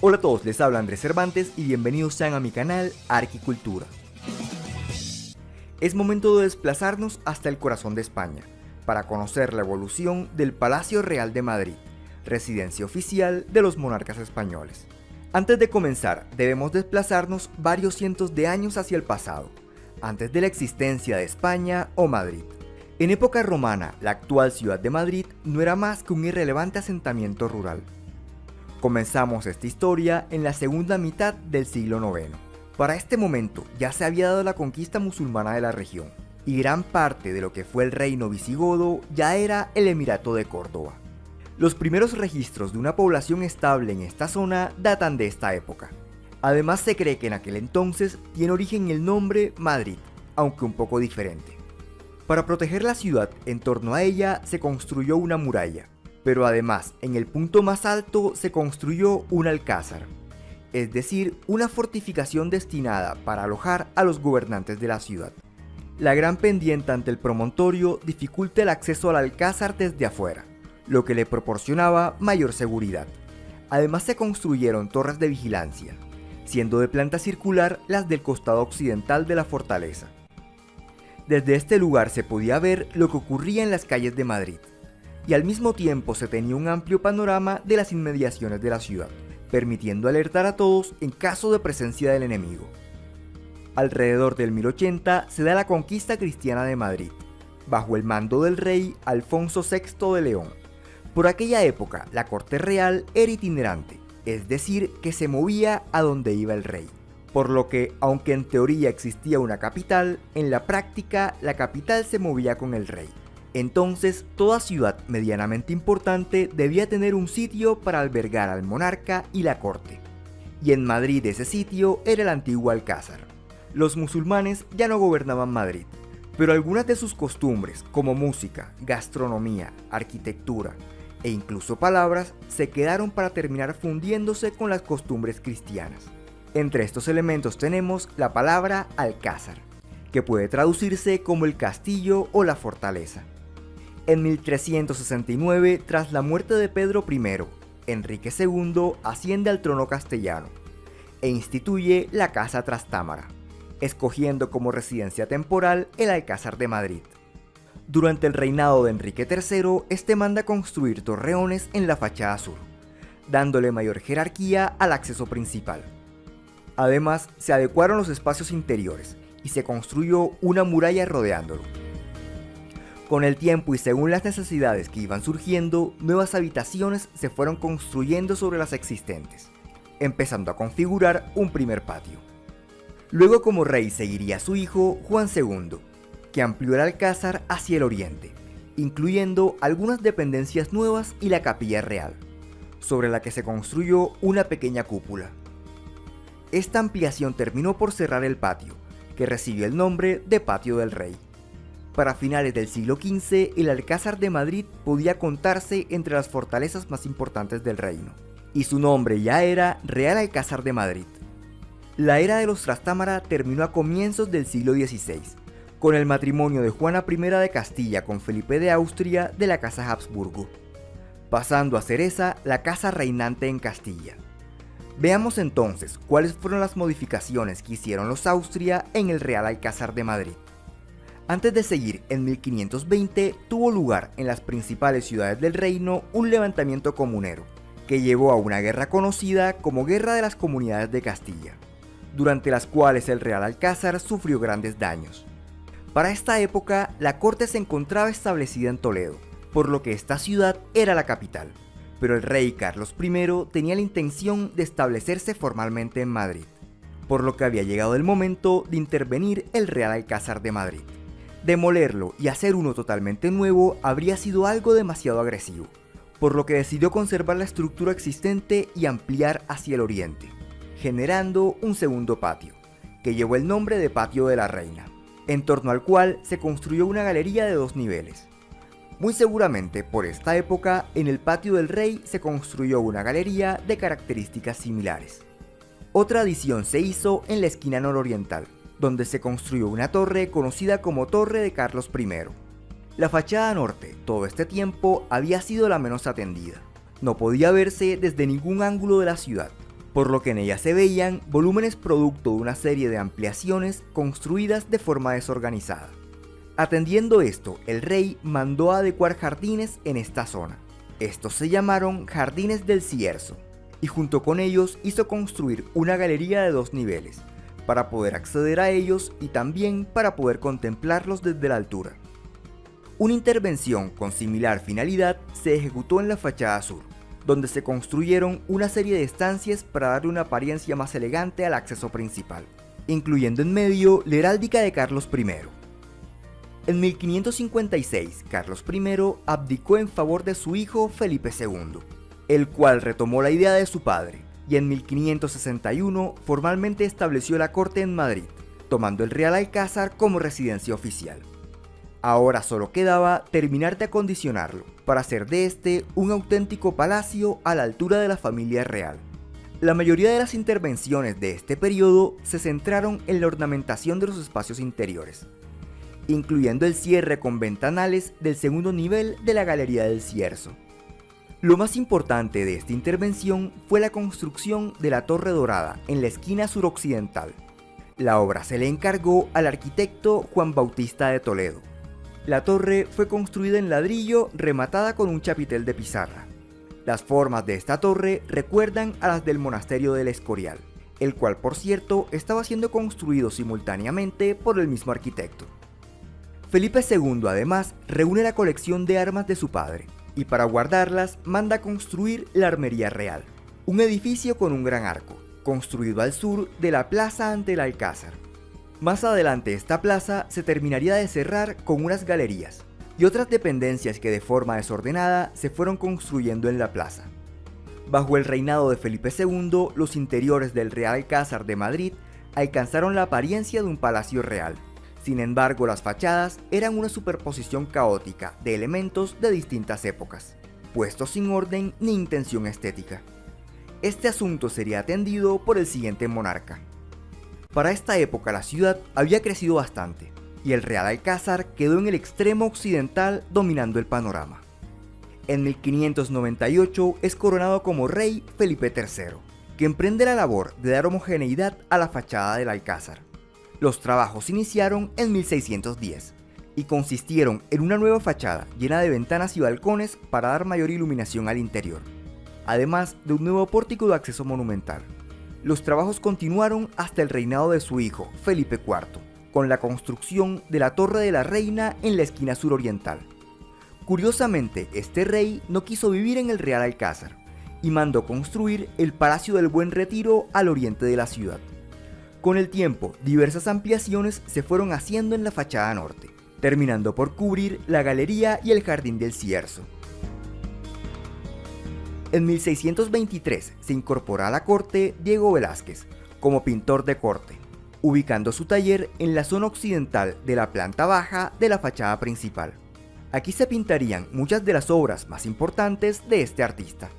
Hola a todos, les habla Andrés Cervantes y bienvenidos sean a mi canal Arquicultura. Es momento de desplazarnos hasta el corazón de España, para conocer la evolución del Palacio Real de Madrid, residencia oficial de los monarcas españoles. Antes de comenzar, debemos desplazarnos varios cientos de años hacia el pasado, antes de la existencia de España o Madrid. En época romana, la actual ciudad de Madrid no era más que un irrelevante asentamiento rural. Comenzamos esta historia en la segunda mitad del siglo IX. Para este momento ya se había dado la conquista musulmana de la región, y gran parte de lo que fue el reino visigodo ya era el Emirato de Córdoba. Los primeros registros de una población estable en esta zona datan de esta época. Además se cree que en aquel entonces tiene origen el nombre Madrid, aunque un poco diferente. Para proteger la ciudad, en torno a ella se construyó una muralla, pero además en el punto más alto se construyó un alcázar, es decir, una fortificación destinada para alojar a los gobernantes de la ciudad. La gran pendiente ante el promontorio dificulta el acceso al alcázar desde afuera, lo que le proporcionaba mayor seguridad. Además se construyeron torres de vigilancia, siendo de planta circular las del costado occidental de la fortaleza. Desde este lugar se podía ver lo que ocurría en las calles de Madrid, y al mismo tiempo se tenía un amplio panorama de las inmediaciones de la ciudad, permitiendo alertar a todos en caso de presencia del enemigo. Alrededor del 1080 se da la conquista cristiana de Madrid, bajo el mando del rey Alfonso VI de León. Por aquella época la corte real era itinerante, es decir, que se movía a donde iba el rey, por lo que, aunque en teoría existía una capital, en la práctica la capital se movía con el rey. Entonces, toda ciudad medianamente importante debía tener un sitio para albergar al monarca y la corte. Y en Madrid ese sitio era el antiguo Alcázar. Los musulmanes ya no gobernaban Madrid, pero algunas de sus costumbres, como música, gastronomía, arquitectura e incluso palabras, se quedaron para terminar fundiéndose con las costumbres cristianas. Entre estos elementos tenemos la palabra Alcázar, que puede traducirse como el castillo o la fortaleza. En 1369, tras la muerte de Pedro I, Enrique II asciende al trono castellano e instituye la Casa Trastámara, escogiendo como residencia temporal el Alcázar de Madrid. Durante el reinado de Enrique III, este manda construir torreones en la fachada sur, dándole mayor jerarquía al acceso principal. Además, se adecuaron los espacios interiores y se construyó una muralla rodeándolo. Con el tiempo y según las necesidades que iban surgiendo, nuevas habitaciones se fueron construyendo sobre las existentes, empezando a configurar un primer patio. Luego como rey seguiría su hijo Juan II, que amplió el alcázar hacia el oriente, incluyendo algunas dependencias nuevas y la capilla real, sobre la que se construyó una pequeña cúpula. Esta ampliación terminó por cerrar el patio, que recibió el nombre de Patio del Rey. Para finales del siglo XV, el Alcázar de Madrid podía contarse entre las fortalezas más importantes del reino, y su nombre ya era Real Alcázar de Madrid. La era de los Trastámara terminó a comienzos del siglo XVI, con el matrimonio de Juana I de Castilla con Felipe de Austria de la Casa Habsburgo, pasando a ser esa la casa reinante en Castilla. Veamos entonces cuáles fueron las modificaciones que hicieron los Austria en el Real Alcázar de Madrid. Antes de seguir, en 1520 tuvo lugar en las principales ciudades del reino un levantamiento comunero, que llevó a una guerra conocida como Guerra de las Comunidades de Castilla, durante las cuales el Real Alcázar sufrió grandes daños. Para esta época, la corte se encontraba establecida en Toledo, por lo que esta ciudad era la capital, pero el rey Carlos I tenía la intención de establecerse formalmente en Madrid, por lo que había llegado el momento de intervenir el Real Alcázar de Madrid. Demolerlo y hacer uno totalmente nuevo habría sido algo demasiado agresivo, por lo que decidió conservar la estructura existente y ampliar hacia el oriente, generando un segundo patio, que llevó el nombre de Patio de la Reina, en torno al cual se construyó una galería de 2 niveles. Muy seguramente por esta época, en el Patio del Rey se construyó una galería de características similares. Otra adición se hizo en la esquina nororiental, donde se construyó una torre conocida como Torre de Carlos I. La fachada norte, todo este tiempo, había sido la menos atendida. No podía verse desde ningún ángulo de la ciudad, por lo que en ella se veían volúmenes producto de una serie de ampliaciones construidas de forma desorganizada. Atendiendo esto, el rey mandó a adecuar jardines en esta zona. Estos se llamaron Jardines del Cierzo, y junto con ellos hizo construir una galería de 2 niveles, para poder acceder a ellos y también para poder contemplarlos desde la altura. Una intervención con similar finalidad se ejecutó en la fachada sur, donde se construyeron una serie de estancias para darle una apariencia más elegante al acceso principal, incluyendo en medio la heráldica de Carlos I. En 1556, Carlos I abdicó en favor de su hijo Felipe II, el cual retomó la idea de su padre, y en 1561 formalmente estableció la corte en Madrid, tomando el Real Alcázar como residencia oficial. Ahora solo quedaba terminar de acondicionarlo, para hacer de este un auténtico palacio a la altura de la familia real. La mayoría de las intervenciones de este periodo se centraron en la ornamentación de los espacios interiores, incluyendo el cierre con ventanales del segundo nivel de la Galería del Cierzo. Lo más importante de esta intervención fue la construcción de la Torre Dorada en la esquina suroccidental. La obra se le encargó al arquitecto Juan Bautista de Toledo. La torre fue construida en ladrillo rematada con un chapitel de pizarra. Las formas de esta torre recuerdan a las del monasterio del Escorial, el cual por cierto estaba siendo construido simultáneamente por el mismo arquitecto. Felipe II además reúne la colección de armas de su padre, y para guardarlas manda construir la Armería Real, un edificio con un gran arco, construido al sur de la plaza ante el Alcázar. Más adelante esta plaza se terminaría de cerrar con unas galerías y otras dependencias que de forma desordenada se fueron construyendo en la plaza. Bajo el reinado de Felipe II, los interiores del Real Alcázar de Madrid alcanzaron la apariencia de un palacio real. Sin embargo, las fachadas eran una superposición caótica de elementos de distintas épocas, puestos sin orden ni intención estética. Este asunto sería atendido por el siguiente monarca. Para esta época la ciudad había crecido bastante, y el Real Alcázar quedó en el extremo occidental dominando el panorama. En 1598 es coronado como rey Felipe III, que emprende la labor de dar homogeneidad a la fachada del Alcázar. Los trabajos iniciaron en 1610 y consistieron en una nueva fachada llena de ventanas y balcones para dar mayor iluminación al interior, además de un nuevo pórtico de acceso monumental. Los trabajos continuaron hasta el reinado de su hijo, Felipe IV, con la construcción de la Torre de la Reina en la esquina suroriental. Curiosamente, este rey no quiso vivir en el Real Alcázar y mandó construir el Palacio del Buen Retiro al oriente de la ciudad. Con el tiempo, diversas ampliaciones se fueron haciendo en la fachada norte, terminando por cubrir la galería y el Jardín del Cierzo. En 1623 se incorpora a la corte Diego Velázquez como pintor de corte, ubicando su taller en la zona occidental de la planta baja de la fachada principal. Aquí se pintarían muchas de las obras más importantes de este artista.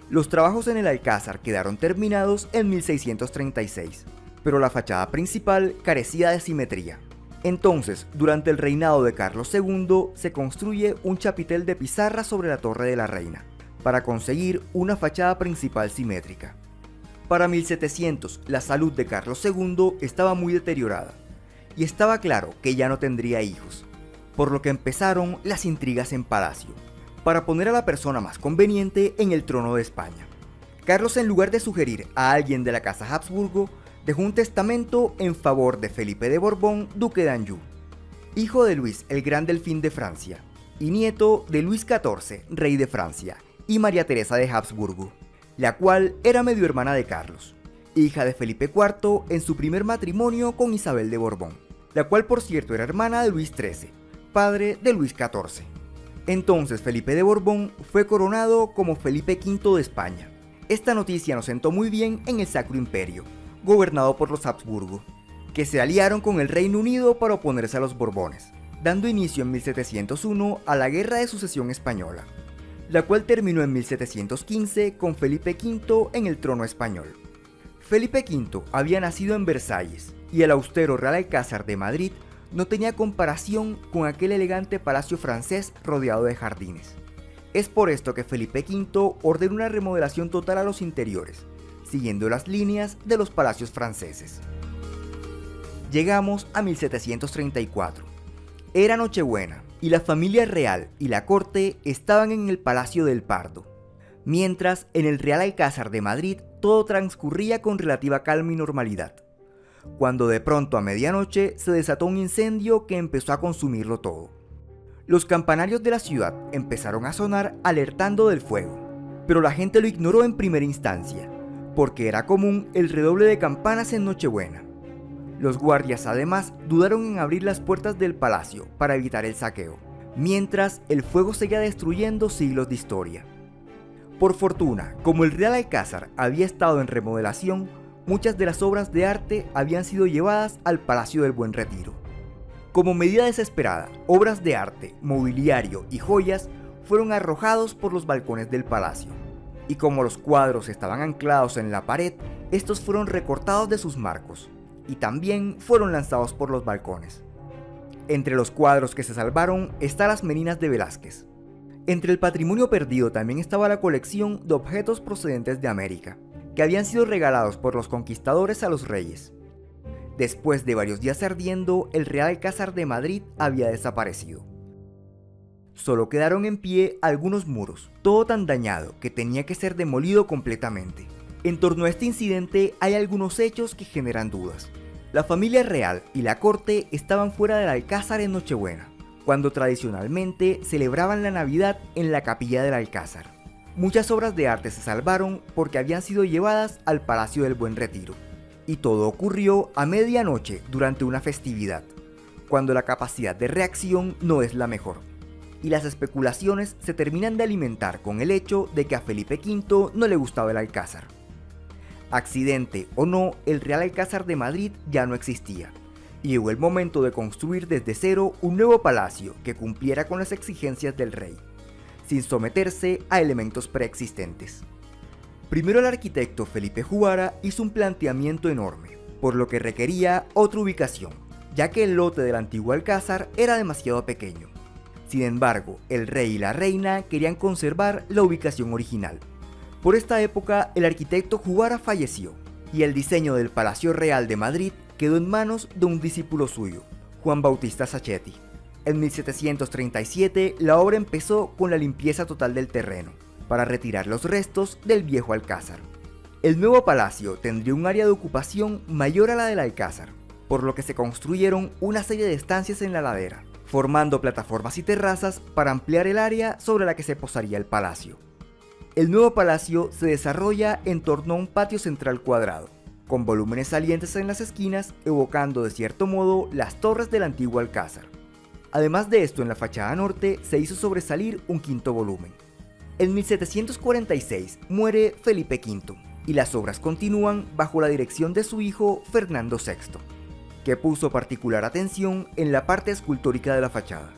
Los trabajos en el Alcázar quedaron terminados en 1636, pero la fachada principal carecía de simetría. Entonces, durante el reinado de Carlos II, se construye un chapitel de pizarra sobre la Torre de la Reina, para conseguir una fachada principal simétrica. Para 1700, la salud de Carlos II estaba muy deteriorada, y estaba claro que ya no tendría hijos, por lo que empezaron las intrigas en palacio, para poner a la persona más conveniente en el trono de España. Carlos, en lugar de sugerir a alguien de la casa Habsburgo, dejó un testamento en favor de Felipe de Borbón, duque de Anjou, hijo de Luis el Gran Delfín de Francia, y nieto de Luis XIV, rey de Francia, y María Teresa de Habsburgo, la cual era medio hermana de Carlos, hija de Felipe IV en su primer matrimonio con Isabel de Borbón, la cual por cierto era hermana de Luis XIII, padre de Luis XIV. Entonces Felipe de Borbón fue coronado como Felipe V de España. Esta noticia nos sentó muy bien en el Sacro Imperio, gobernado por los Habsburgo, que se aliaron con el Reino Unido para oponerse a los Borbones, dando inicio en 1701 a la Guerra de Sucesión Española, la cual terminó en 1715 con Felipe V en el trono español. Felipe V había nacido en Versalles, y el austero Real Alcázar de Madrid no tenía comparación con aquel elegante palacio francés rodeado de jardines. Es por esto que Felipe V ordenó una remodelación total a los interiores, siguiendo las líneas de los palacios franceses. Llegamos a 1734. Era Nochebuena y la familia real y la corte estaban en el Palacio del Pardo, mientras en el Real Alcázar de Madrid todo transcurría con relativa calma y normalidad, cuando de pronto a medianoche se desató un incendio que empezó a consumirlo todo. Los campanarios de la ciudad empezaron a sonar alertando del fuego, pero la gente lo ignoró en primera instancia, porque era común el redoble de campanas en Nochebuena. Los guardias además dudaron en abrir las puertas del palacio para evitar el saqueo, mientras el fuego seguía destruyendo siglos de historia. Por fortuna, como el Real Alcázar había estado en remodelación, muchas de las obras de arte habían sido llevadas al Palacio del Buen Retiro. Como medida desesperada, obras de arte, mobiliario y joyas fueron arrojados por los balcones del palacio, y como los cuadros estaban anclados en la pared, estos fueron recortados de sus marcos, y también fueron lanzados por los balcones. Entre los cuadros que se salvaron están las Meninas de Velázquez. Entre el patrimonio perdido también estaba la colección de objetos procedentes de América, que habían sido regalados por los conquistadores a los reyes. Después de varios días ardiendo, el Real Alcázar de Madrid había desaparecido. Solo quedaron en pie algunos muros, todo tan dañado que tenía que ser demolido completamente. En torno a este incidente hay algunos hechos que generan dudas. La familia real y la corte estaban fuera del Alcázar en Nochebuena, cuando tradicionalmente celebraban la Navidad en la capilla del Alcázar. Muchas obras de arte se salvaron porque habían sido llevadas al Palacio del Buen Retiro, y todo ocurrió a medianoche durante una festividad, cuando la capacidad de reacción no es la mejor, y las especulaciones se terminan de alimentar con el hecho de que a Felipe V no le gustaba el Alcázar. Accidente o no, el Real Alcázar de Madrid ya no existía, y llegó el momento de construir desde cero un nuevo palacio que cumpliera con las exigencias del rey, sin someterse a elementos preexistentes. Primero el arquitecto Felipe Juvara hizo un planteamiento enorme, por lo que requería otra ubicación, ya que el lote del antiguo Alcázar era demasiado pequeño. Sin embargo, el rey y la reina querían conservar la ubicación original. Por esta época, el arquitecto Juvara falleció, y el diseño del Palacio Real de Madrid quedó en manos de un discípulo suyo, Juan Bautista Sacchetti. En 1737, la obra empezó con la limpieza total del terreno, para retirar los restos del viejo Alcázar. El nuevo palacio tendría un área de ocupación mayor a la del Alcázar, por lo que se construyeron una serie de estancias en la ladera, formando plataformas y terrazas para ampliar el área sobre la que se posaría el palacio. El nuevo palacio se desarrolla en torno a un patio central cuadrado, con volúmenes salientes en las esquinas, evocando de cierto modo las torres del antiguo Alcázar. Además de esto, en la fachada norte se hizo sobresalir un quinto volumen. En 1746 muere Felipe V, y las obras continúan bajo la dirección de su hijo Fernando VI, que puso particular atención en la parte escultórica de la fachada.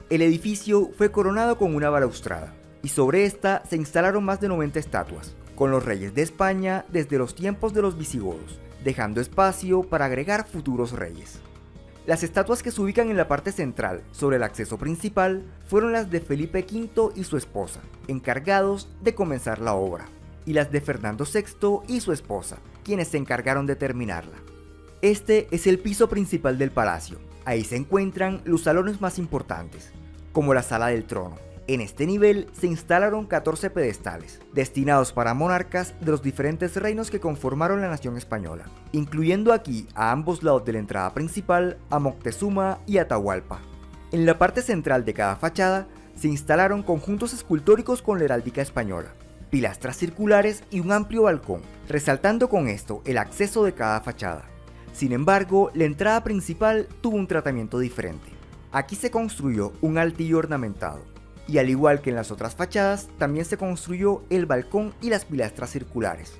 El edificio fue coronado con una balaustrada, y sobre esta se instalaron más de 90 estatuas, con los reyes de España desde los tiempos de los visigodos, dejando espacio para agregar futuros reyes. Las estatuas que se ubican en la parte central, sobre el acceso principal, fueron las de Felipe V y su esposa, encargados de comenzar la obra, y las de Fernando VI y su esposa, quienes se encargaron de terminarla. Este es el piso principal del palacio. Ahí se encuentran los salones más importantes, como la Sala del Trono. En este nivel se instalaron 14 pedestales, destinados para monarcas de los diferentes reinos que conformaron la nación española, incluyendo aquí a ambos lados de la entrada principal a Moctezuma y Atahualpa. En la parte central de cada fachada se instalaron conjuntos escultóricos con la heráldica española, pilastras circulares y un amplio balcón, resaltando con esto el acceso de cada fachada. Sin embargo, la entrada principal tuvo un tratamiento diferente. Aquí se construyó un altillo ornamentado, y al igual que en las otras fachadas, también se construyó el balcón y las pilastras circulares.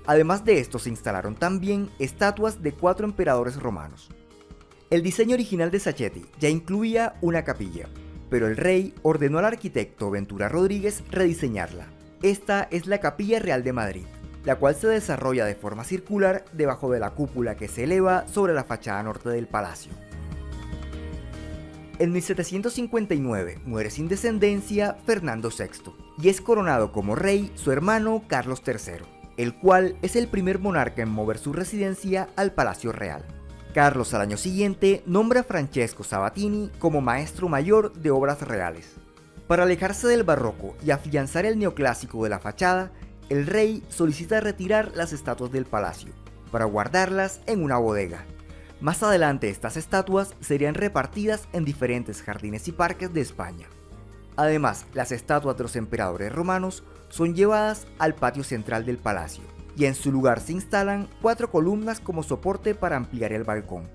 Además de esto, se instalaron también estatuas de 4 emperadores romanos. El diseño original de Sacchetti ya incluía una capilla, pero el rey ordenó al arquitecto Ventura Rodríguez rediseñarla. Esta es la Capilla Real de Madrid, la cual se desarrolla de forma circular debajo de la cúpula que se eleva sobre la fachada norte del palacio. En 1759 muere sin descendencia Fernando VI y es coronado como rey su hermano Carlos III. el cual es el primer monarca en mover su residencia al Palacio Real. Carlos al año siguiente nombra a Francesco Sabatini como maestro mayor de obras reales. Para alejarse del barroco y afianzar el neoclásico de la fachada, el rey solicita retirar las estatuas del palacio, para guardarlas en una bodega. Más adelante estas estatuas serían repartidas en diferentes jardines y parques de España. Además, las estatuas de los emperadores romanos son llevadas al patio central del palacio, y en su lugar se instalan 4 columnas como soporte para ampliar el balcón.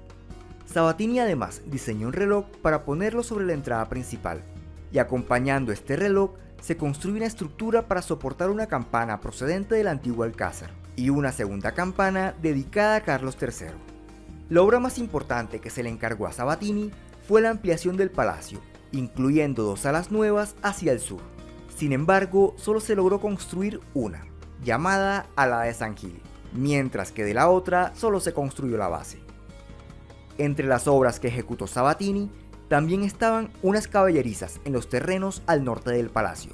Sabatini además diseñó un reloj para ponerlo sobre la entrada principal, y acompañando este reloj se construye una estructura para soportar una campana procedente del antiguo alcázar, y una segunda campana dedicada a Carlos III. La obra más importante que se le encargó a Sabatini fue la ampliación del palacio, incluyendo 2 salas nuevas hacia el sur. Sin embargo, solo se logró construir una, llamada Ala de San Gil, mientras que de la otra solo se construyó la base. Entre las obras que ejecutó Sabatini, también estaban unas caballerizas en los terrenos al norte del palacio.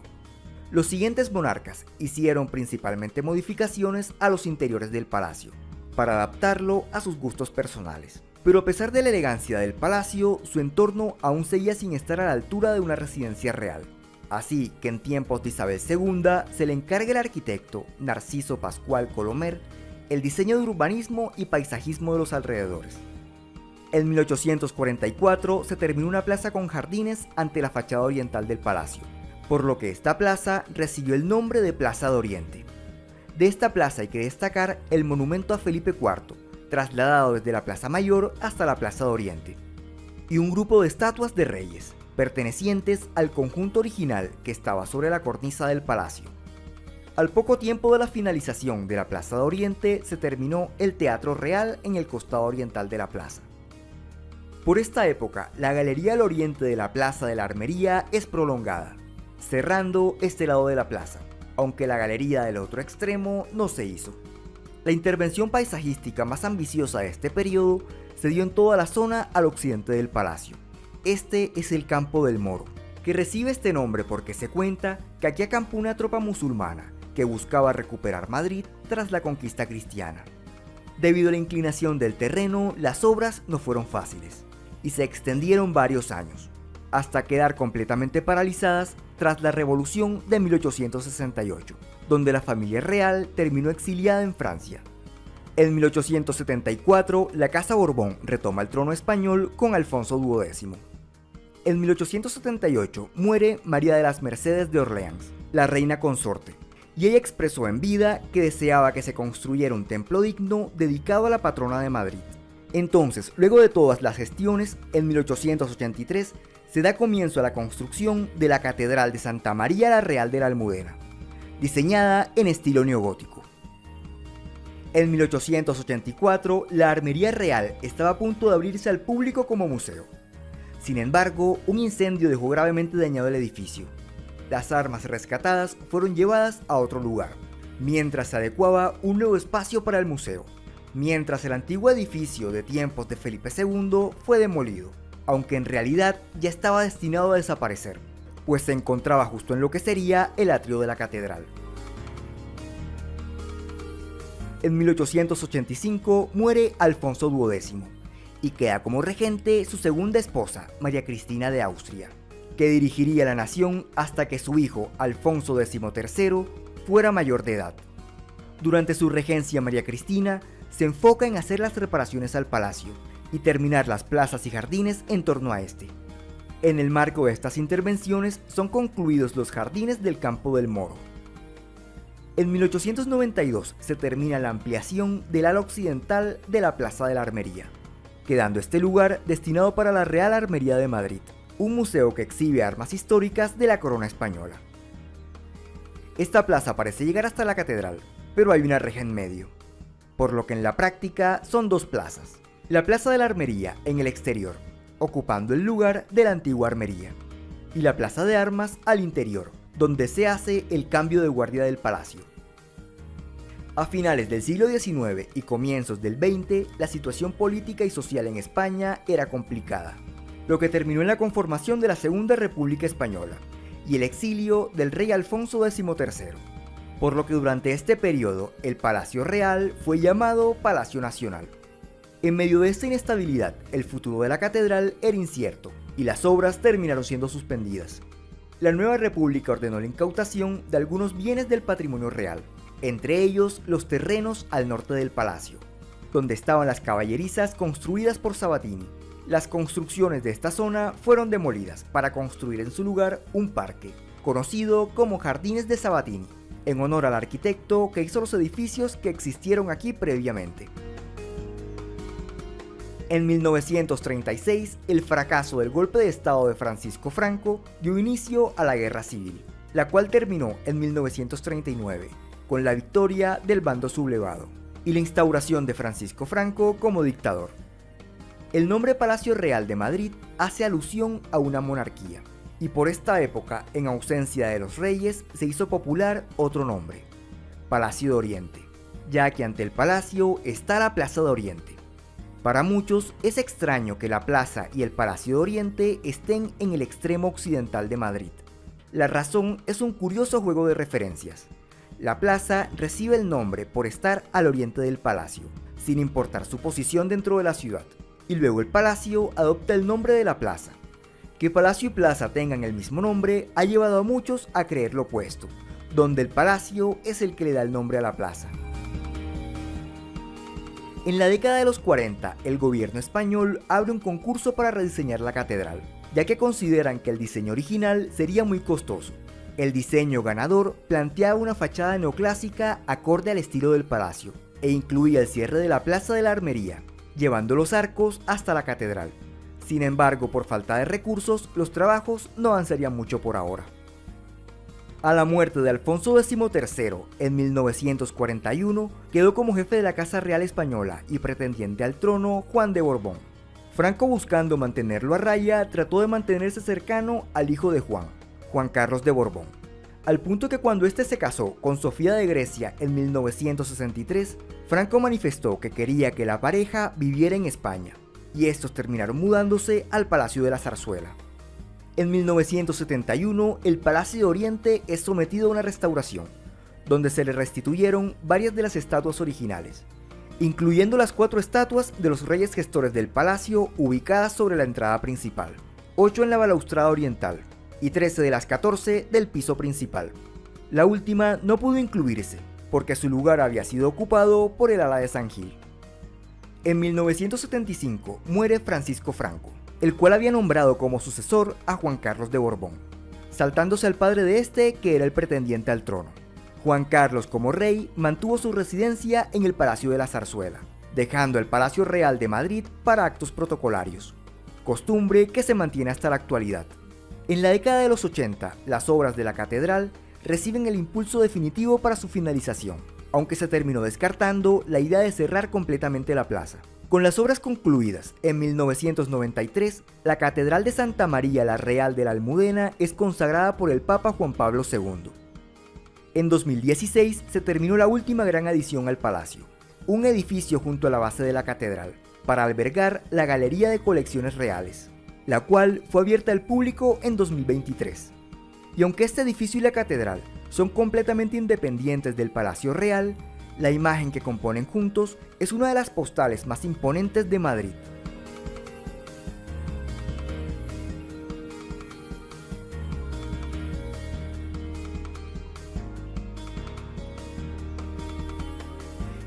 Los siguientes monarcas hicieron principalmente modificaciones a los interiores del palacio, para adaptarlo a sus gustos personales. Pero a pesar de la elegancia del palacio, su entorno aún seguía sin estar a la altura de una residencia real. Así que en tiempos de Isabel II se le encarga al arquitecto Narciso Pascual Colomer el diseño de urbanismo y paisajismo de los alrededores. En 1844 se terminó una plaza con jardines ante la fachada oriental del palacio, por lo que esta plaza recibió el nombre de Plaza de Oriente. De esta plaza hay que destacar el monumento a Felipe IV, trasladado desde la Plaza Mayor hasta la Plaza de Oriente, y un grupo de estatuas de reyes, pertenecientes al conjunto original que estaba sobre la cornisa del palacio. Al poco tiempo de la finalización de la Plaza de Oriente se terminó el Teatro Real en el costado oriental de la plaza. Por esta época, la Galería al Oriente de la Plaza de la Armería es prolongada, cerrando este lado de la plaza, aunque la galería del otro extremo no se hizo. La intervención paisajística más ambiciosa de este periodo se dio en toda la zona al occidente del palacio. Este es el Campo del Moro, que recibe este nombre porque se cuenta que aquí acampó una tropa musulmana que buscaba recuperar Madrid tras la conquista cristiana. Debido a la inclinación del terreno, las obras no fueron fáciles y se extendieron varios años, hasta quedar completamente paralizadas tras la Revolución de 1868, donde la familia real terminó exiliada en Francia. En 1874, la Casa Borbón retoma el trono español con Alfonso XII. En 1878 muere María de las Mercedes de Orleans, la reina consorte, y ella expresó en vida que deseaba que se construyera un templo digno dedicado a la patrona de Madrid. Entonces, luego de todas las gestiones, en 1883 se da comienzo a la construcción de la Catedral de Santa María la Real de la Almudena, diseñada en estilo neogótico. En 1884, la Armería Real estaba a punto de abrirse al público como museo. Sin embargo, un incendio dejó gravemente dañado el edificio. Las armas rescatadas fueron llevadas a otro lugar, mientras se adecuaba un nuevo espacio para el museo, mientras el antiguo edificio de tiempos de Felipe II fue demolido, aunque en realidad ya estaba destinado a desaparecer, pues se encontraba justo en lo que sería el atrio de la catedral. En 1885 muere Alfonso XII, y queda como regente su segunda esposa, María Cristina de Austria, que dirigiría la nación hasta que su hijo, Alfonso XIII, fuera mayor de edad. Durante su regencia, María Cristina se enfoca en hacer las reparaciones al palacio y terminar las plazas y jardines en torno a este. En el marco de estas intervenciones son concluidos los jardines del Campo del Moro. En 1892 se termina la ampliación del ala occidental de la Plaza de la Armería, quedando este lugar destinado para la Real Armería de Madrid, un museo que exhibe armas históricas de la corona española. Esta plaza parece llegar hasta la catedral, pero hay una reja en medio, por lo que en la práctica son 2 plazas. La Plaza de la Armería en el exterior, ocupando el lugar de la antigua armería, y la Plaza de Armas al interior, donde se hace el cambio de guardia del palacio. A finales del siglo XIX y comienzos del XX, la situación política y social en España era complicada, lo que terminó en la conformación de la Segunda República Española y el exilio del rey Alfonso XIII. por lo que durante este periodo el Palacio Real fue llamado Palacio Nacional. En medio de esta inestabilidad, el futuro de la catedral era incierto y las obras terminaron siendo suspendidas. La nueva república ordenó la incautación de algunos bienes del patrimonio real, entre ellos los terrenos al norte del palacio, donde estaban las caballerizas construidas por Sabatini. Las construcciones de esta zona fueron demolidas para construir en su lugar un parque, conocido como Jardines de Sabatini, en honor al arquitecto que hizo los edificios que existieron aquí previamente. En 1936, el fracaso del golpe de estado de Francisco Franco dio inicio a la Guerra Civil, la cual terminó en 1939, con la victoria del bando sublevado y la instauración de Francisco Franco como dictador. El nombre Palacio Real de Madrid hace alusión a una monarquía, y por esta época, en ausencia de los reyes, se hizo popular otro nombre, Palacio de Oriente, ya que ante el palacio está la Plaza de Oriente. Para muchos es extraño que la plaza y el Palacio de Oriente estén en el extremo occidental de Madrid. La razón es un curioso juego de referencias. La plaza recibe el nombre por estar al oriente del palacio, sin importar su posición dentro de la ciudad, y luego el palacio adopta el nombre de la plaza. Que palacio y plaza tengan el mismo nombre ha llevado a muchos a creer lo opuesto, donde el palacio es el que le da el nombre a la plaza. En la década de los 40, el gobierno español abre un concurso para rediseñar la catedral, ya que consideran que el diseño original sería muy costoso. El diseño ganador planteaba una fachada neoclásica acorde al estilo del palacio, e incluía el cierre de la Plaza de la Armería, llevando los arcos hasta la catedral. Sin embargo, por falta de recursos, los trabajos no avanzarían mucho por ahora. A la muerte de Alfonso XIII en 1941, quedó como jefe de la Casa Real Española y pretendiente al trono Juan de Borbón. Franco, buscando mantenerlo a raya, trató de mantenerse cercano al hijo de Juan, Juan Carlos de Borbón, al punto que cuando este se casó con Sofía de Grecia en 1963, Franco manifestó que quería que la pareja viviera en España, y estos terminaron mudándose al Palacio de la Zarzuela. En 1971, el Palacio de Oriente es sometido a una restauración, donde se le restituyeron varias de las estatuas originales, incluyendo las 4 estatuas de los reyes gestores del palacio ubicadas sobre la entrada principal, 8 en la balaustrada oriental y 13 de las 14 del piso principal. La última no pudo incluirse, porque su lugar había sido ocupado por el ala de San Gil. En 1975 muere Francisco Franco, el cual había nombrado como sucesor a Juan Carlos de Borbón, saltándose al padre de este, que era el pretendiente al trono. Juan Carlos, como rey, mantuvo su residencia en el Palacio de la Zarzuela, dejando el Palacio Real de Madrid para actos protocolarios, costumbre que se mantiene hasta la actualidad. En la década de los 80, las obras de la catedral reciben el impulso definitivo para su finalización, aunque se terminó descartando la idea de cerrar completamente la plaza. Con las obras concluidas, en 1993, la Catedral de Santa María la Real de la Almudena es consagrada por el Papa Juan Pablo II. En 2016 se terminó la última gran adición al palacio, un edificio junto a la base de la catedral, para albergar la Galería de Colecciones Reales, la cual fue abierta al público en 2023. Y aunque este edificio y la catedral son completamente independientes del Palacio Real, la imagen que componen juntos es una de las postales más imponentes de Madrid.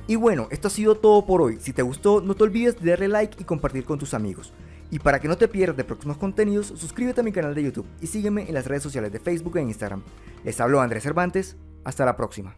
Y bueno, esto ha sido todo por hoy. Si te gustó, no te olvides de darle like y compartir con tus amigos. Y para que no te pierdas de próximos contenidos, suscríbete a mi canal de YouTube y sígueme en las redes sociales de Facebook e Instagram. Les habló Andrés Cervantes, hasta la próxima.